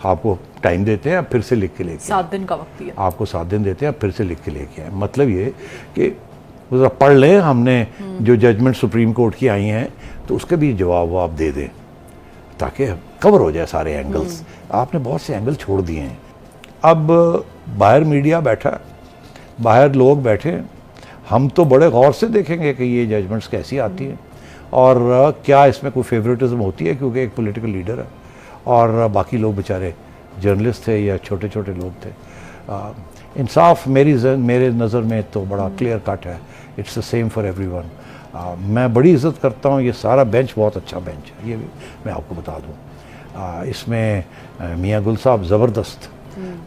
आपको टाइम देते हैं, आप फिर से लिख के लेके 7 दिन का वक्त दिया, आपको 7 दिन देते हैं, आप फिर से लिख के लेके आए। मतलब ये कि ज़रा पढ़ लें, हमने जो जजमेंट सुप्रीम कोर्ट की आई हैं तो उसके भी जवाब वो आप दे दें ताकि कवर हो जाए सारे एंगल्स। आपने बहुत से एंगल छोड़ दिए हैं। अब बाहर मीडिया बैठा, बाहर लोग बैठे, हम तो बड़े गौर से देखेंगे कि ये जजमेंट्स कैसी आती हैं और क्या इसमें कोई फेवरेटिज्म होती है, क्योंकि एक पॉलिटिकल लीडर है और बाकी लोग बेचारे जर्नलिस्ट थे या छोटे छोटे लोग थे। इंसाफ मेरे नज़र में तो बड़ा क्लियर कट है, it's the same for everyone. मैं बड़ी इज़्ज़त करता हूँ, ये सारा बेंच बहुत अच्छा बेंच है, ये भी मैं आपको बता दूँ। इसमें मियाँ गुल साहब ज़बरदस्त,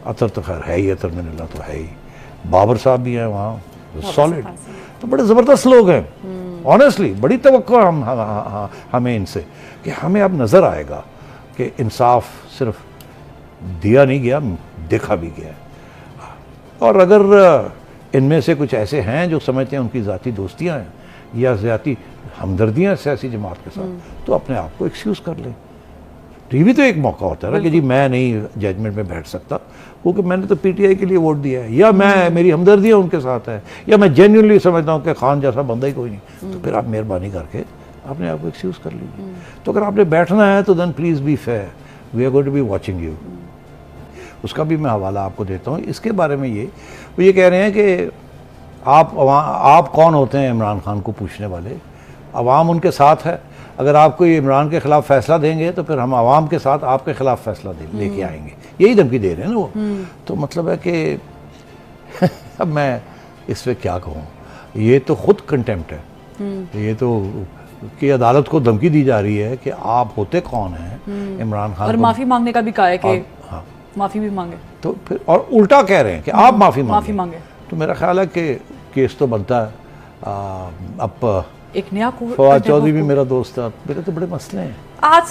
अतर तो खैर है ही, अतर मिनल्ला तो है ही, बाबर साहब भी हैं वहाँ, सॉलिड, तो बड़े ज़बरदस्त लोग हैं। ऑनेस्टली बड़ी तवक्को हमें इनसे कि हमें अब नज़र आएगा कि इंसाफ सिर्फ दिया नहीं गया, देखा भी गया। और अगर इनमें से कुछ ऐसे हैं जो समझते हैं उनकी ज़ाती दोस्तियाँ हैं या ज़ाती हमदर्दियाँ सियासी जमात के साथ, तो अपने आप को एक्सक्यूज़ कर लें। टीवी तो एक मौका होता है ना कि जी मैं नहीं जजमेंट में बैठ सकता क्योंकि मैंने तो पीटीआई के लिए वोट दिया है, या मैं मेरी हमदर्दियाँ उनके साथ है, या मैं जेन्युइनली समझता हूँ कि खान जैसा बंदा ही कोई नहीं, तो फिर आप मेहरबानी करके अपने आप को एक्सक्यूज़ कर लीजिए। तो अगर आपने बैठना है तो then please be fair, we are going to be watching you. उसका भी मैं हवाला आपको देता हूँ। इसके बारे में वो ये कह रहे हैं कि आप कौन होते हैं इमरान खान को पूछने वाले, अवाम उनके साथ है, अगर आप कोई इमरान के ख़िलाफ़ फ़ैसला देंगे तो फिर हम आवाम के साथ आपके ख़िलाफ़ फ़ैसला लेके आएंगे, यही धमकी दे रहे हैं ना वो। तो मतलब है कि अब मैं इस पर क्या कहूँ, ये तो खुद कंटेम्प्ट है, ये तो कि अदालत को धमकी दी जा रही है कि आप होते कौन हैं इमरान खान और माफ़ी मांगने का भी कहा है कि हाँ माफ़ी भी मांगे, तो फिर और उल्टा कह रहे हैं कि आप माफ़ी मांगे। तो मेरा ख्याल है कि केस तो बनता है। अब एक नया फवाद चौधरी भी मेरा दोस्त था, मेरे तो बड़े मसले हैं आज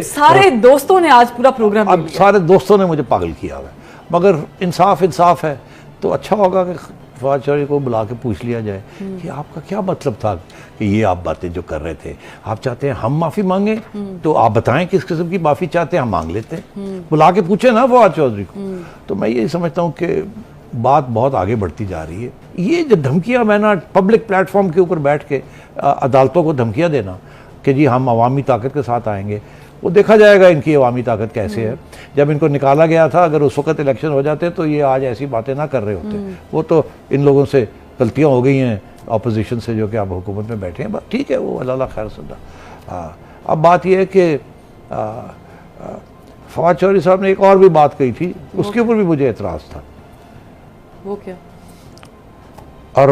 सारे दोस्तों ने आज पूरा प्रोग्राम, अब सारे दोस्तों ने मुझे पागल किया हुआ है, मगर इंसाफ है तो अच्छा होगा कि फवाद चौधरी को बुला के पूछ लिया जाए कि आपका क्या मतलब था कि ये आप बातें जो कर रहे थे, आप चाहते हैं हम माफ़ी मांगे, तो आप बताएं किस किस्म की माफ़ी चाहते हैं, हम मांग लेते हैं, बुला के पूछे ना फवाद चौधरी को। तो मैं यही समझता हूँ कि बात बहुत आगे बढ़ती जा रही है। ये जो धमकियाँ मैं ना पब्लिक प्लेटफॉर्म के ऊपर बैठ के अदालतों को धमकियाँ देना कि जी हम अवामी ताकत के साथ आएंगे, वो देखा जाएगा इनकी अवामी ताकत कैसे है। जब इनको निकाला गया था, अगर उस वक्त इलेक्शन हो जाते तो ये आज ऐसी बातें ना कर रहे होते। वो तो इन लोगों से गलतियाँ हो गई हैं अपोजिशन से जो कि आप हुकूमत में बैठे हैं, बस ठीक है, वो अल्लाह खैर सदा। अब बात यह है कि फवाद चौधरी साहब ने एक और भी बात कही थी, उसके ऊपर भी मुझे एतराज़ था। वो क्या? और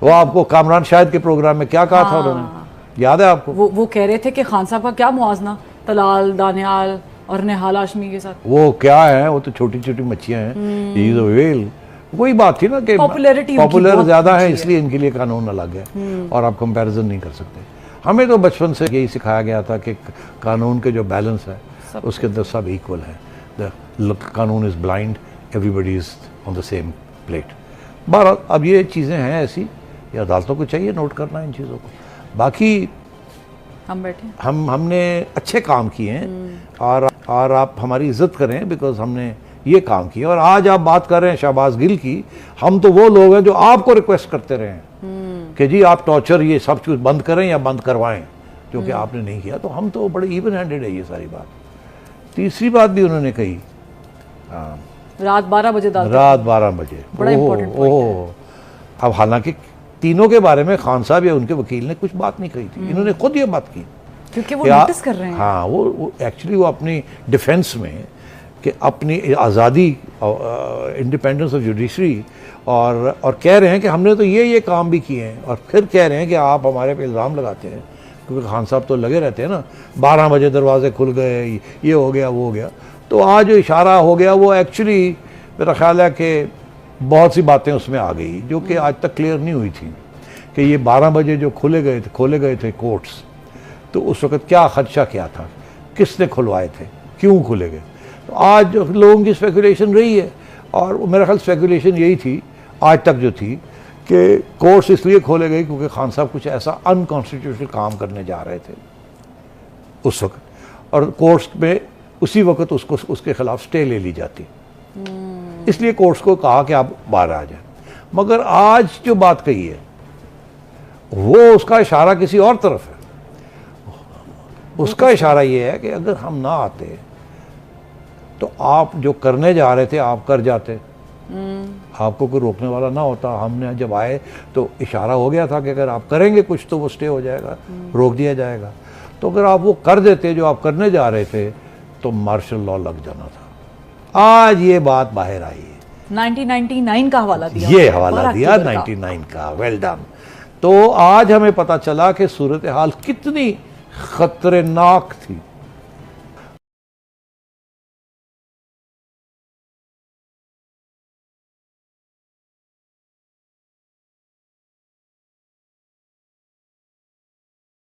वो आपको कामरान शाहिद के प्रोग्राम में क्या कहा था उन्होंने, याद है आपको? वो कह रहे थे कि खान साहब का क्या मुआवजना तलाल, दानियाल और निहाल हाशमी के साथ, वो क्या है, वो तो छोटी छोटी मच्छियाँ हैं, ये तो वेल। वही बात थी ना कि पॉपुलर ज़्यादा है इसलिए इनके लिए कानून अलग है और आप कंपैरिजन नहीं कर सकते। हमें तो बचपन से यही सिखाया गया था कि कानून के जो बैलेंस है उसके अंदर सब इक्वल है। द कानून is blind, everybody is on the same plate. बहरहाल अब ये चीज़ें हैं ऐसी, ये अदालतों को चाहिए नोट करना इन चीज़ों को। बाकी हम बैठे हमने अच्छे काम किए हैं और आप हमारी इज्जत करें बिकॉज हमने ये काम किया। और आज आप बात कर रहे हैं शहबाज गिल की, हम तो वो लोग हैं जो आपको रिक्वेस्ट करते रहे हैं कि जी आप टॉर्चर ये सब कुछ बंद करें या बंद करवाएं, जो कि आपने नहीं किया। तो हम तो बड़े इवन हैंडेड है ये सारी बात। तीसरी बात भी उन्होंने कही, रात 12 बजे, बड़ा इंपॉर्टेंट पॉइंट है। अब हालांकि तीनों के बारे में खान साहब या उनके वकील ने कुछ बात नहीं कही थी, इन्होंने खुद ये बात की क्योंकि वो नोटिस कर रहे हैं। हाँ, वो एक्चुअली वो अपनी डिफेंस में कि अपनी आज़ादी, इंडिपेंडेंस ऑफ जुडिशरी और कह रहे हैं कि हमने तो ये काम भी किए हैं, और फिर कह रहे हैं कि आप हमारे पे इल्ज़ाम लगाते हैं, क्योंकि खान साहब तो लगे रहते हैं ना, 12 बजे दरवाजे खुल गए, ये हो गया वो हो गया। तो आज जो इशारा हो गया वो एक्चुअली मेरा ख्याल है कि बहुत सी बातें उसमें आ गई जो कि आज तक क्लियर नहीं हुई थी कि ये 12 बजे जो खोले गए थे कोर्ट्स, तो उस वक्त क्या खदशा क्या था, किसने खुलवाए थे, क्यों खुले गए। तो आज लोगों की स्पेकुलेशन रही है, और मेरा ख्याल स्पेकुलेशन यही थी आज तक जो थी कि कोर्ट्स इसलिए खोले गए क्योंकि खान साहब कुछ ऐसा अनकॉन्स्टिट्यूशनल काम करने जा रहे थे उस वक्त। और कोर्ट्स में उसी वक्त उसको उसके खिलाफ स्टे ले ली जाती। इसलिए कोर्ट्स को कहा कि आप बाहर आ जाए। मगर आज जो बात कही है वो उसका इशारा किसी और तरफ है। उसका इशारा ये है कि अगर हम ना आते तो आप जो करने जा रहे थे आप कर जाते, आपको कोई रोकने वाला ना होता। हमने जब आए तो इशारा हो गया था कि अगर आप करेंगे कुछ तो वो स्टे हो जाएगा, रोक दिया जाएगा। तो अगर आप वो कर देते जो आप करने जा रहे थे तो मार्शल लॉ लग जाना था। आज ये बात बाहर आई है, 1999 का हवाला दिया, ये हवाला दिया 99 का। Well done. तो आज हमें पता चला कि सूरत हाल कितनी खतरनाक थी।